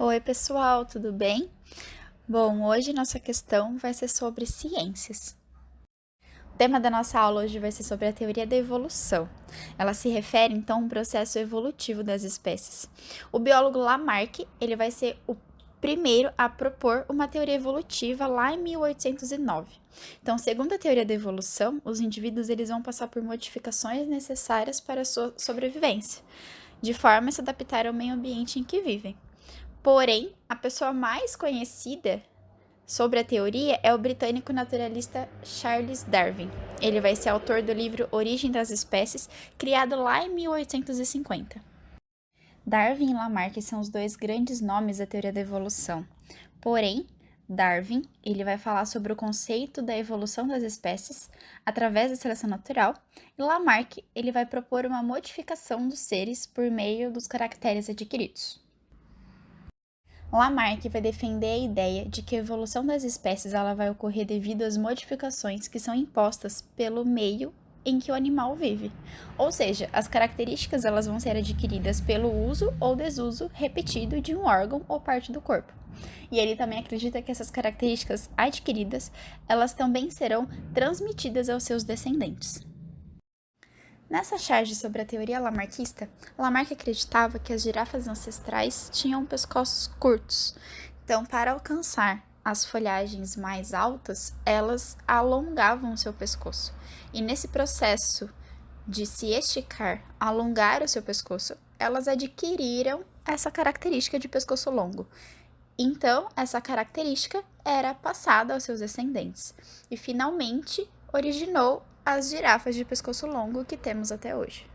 Oi, pessoal, tudo bem? Bom, hoje nossa questão vai ser sobre ciências. O tema da nossa aula hoje vai ser sobre a teoria da evolução. Ela se refere, então, a um processo evolutivo das espécies. O biólogo Lamarck, ele vai ser o primeiro a propor uma teoria evolutiva lá em 1809. Então, segundo a teoria da evolução, os indivíduos eles vão passar por modificações necessárias para a sua sobrevivência, de forma a se adaptar ao meio ambiente em que vivem. Porém, a pessoa mais conhecida sobre a teoria é o britânico naturalista Charles Darwin. Ele vai ser autor do livro Origem das Espécies, criado lá em 1850. Darwin e Lamarck são os dois grandes nomes da teoria da evolução. Porém, Darwin, ele vai falar sobre o conceito da evolução das espécies através da seleção natural, e Lamarck, ele vai propor uma modificação dos seres por meio dos caracteres adquiridos. Lamarck vai defender a ideia de que a evolução das espécies ela vai ocorrer devido às modificações que são impostas pelo meio em que o animal vive. Ou seja, as características elas vão ser adquiridas pelo uso ou desuso repetido de um órgão ou parte do corpo. E ele também acredita que essas características adquiridas, elas também serão transmitidas aos seus descendentes. Nessa charge sobre a teoria lamarquista, Lamarck acreditava que as girafas ancestrais tinham pescoços curtos. Então, para alcançar as folhagens mais altas, elas alongavam o seu pescoço. E nesse processo de se esticar, alongar o seu pescoço, elas adquiriram essa característica de pescoço longo. Então, essa característica era passada aos seus descendentes. E, finalmente, originou as girafas de pescoço longo que temos até hoje.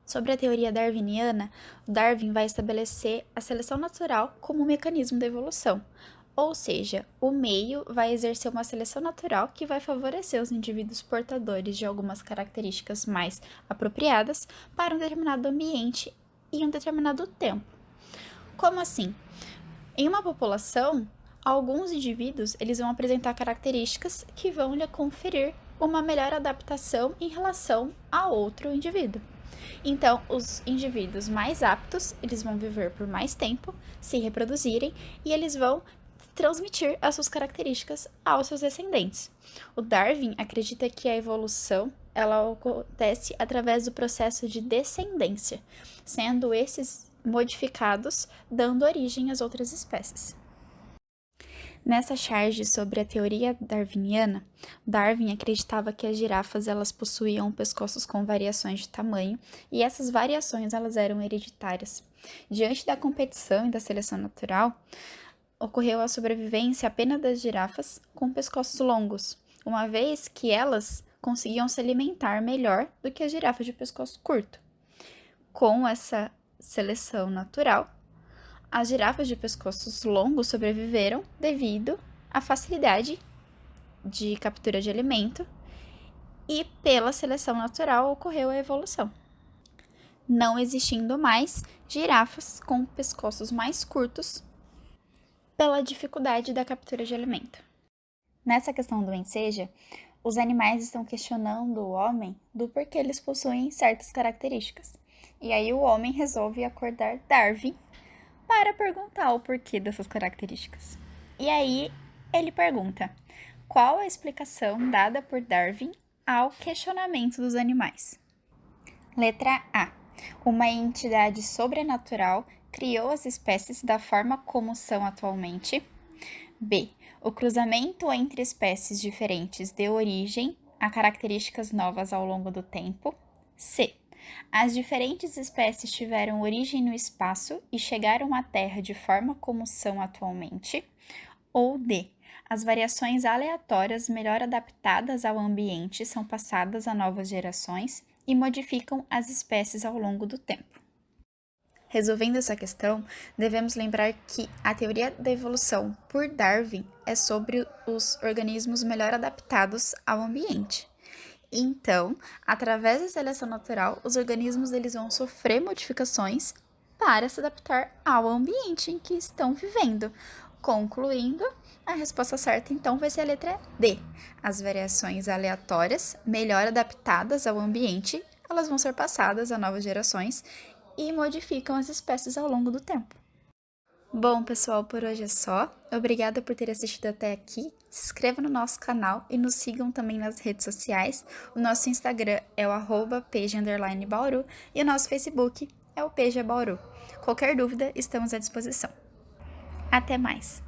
Sobre a teoria darwiniana, Darwin vai estabelecer a seleção natural como um mecanismo da evolução, ou seja, o meio vai exercer uma seleção natural que vai favorecer os indivíduos portadores de algumas características mais apropriadas para um determinado ambiente e um determinado tempo. Como assim? Em uma população, alguns indivíduos eles vão apresentar características que vão lhe conferir uma melhor adaptação em relação a outro indivíduo. Então, os indivíduos mais aptos, eles vão viver por mais tempo, se reproduzirem e eles vão transmitir as suas características aos seus descendentes. O Darwin acredita que a evolução ela acontece através do processo de descendência, sendo esses modificados dando origem às outras espécies. Nessa charge sobre a teoria darwiniana, Darwin acreditava que as girafas elas possuíam pescoços com variações de tamanho e essas variações elas eram hereditárias. Diante da competição e da seleção natural, ocorreu a sobrevivência apenas das girafas com pescoços longos, uma vez que elas conseguiam se alimentar melhor do que as girafas de pescoço curto. Com essa seleção natural, as girafas de pescoços longos sobreviveram devido à facilidade de captura de alimento e pela seleção natural ocorreu a evolução, não existindo mais girafas com pescoços mais curtos pela dificuldade da captura de alimento. Nessa questão do enseja, os animais estão questionando o homem do porquê eles possuem certas características. E aí o homem resolve acordar Darwin para perguntar o porquê dessas características. E aí ele pergunta: qual a explicação dada por Darwin ao questionamento dos animais? Letra A. Uma entidade sobrenatural criou as espécies da forma como são atualmente. B. O cruzamento entre espécies diferentes deu origem a características novas ao longo do tempo. C. As diferentes espécies tiveram origem no espaço e chegaram à Terra de forma como são atualmente. Ou D. As variações aleatórias melhor adaptadas ao ambiente são passadas a novas gerações e modificam as espécies ao longo do tempo. Resolvendo essa questão, devemos lembrar que a teoria da evolução por Darwin é sobre os organismos melhor adaptados ao ambiente. Então, através da seleção natural, os organismos eles vão sofrer modificações para se adaptar ao ambiente em que estão vivendo. Concluindo, a resposta certa então vai ser a letra D. As variações aleatórias, melhor adaptadas ao ambiente, elas vão ser passadas a novas gerações e modificam as espécies ao longo do tempo. Bom, pessoal, por hoje é só. Obrigada por ter assistido até aqui. Se inscreva no nosso canal e nos sigam também nas redes sociais. O nosso Instagram é o @page_bauru e o nosso Facebook é o PG Bauru. Qualquer dúvida, estamos à disposição. Até mais!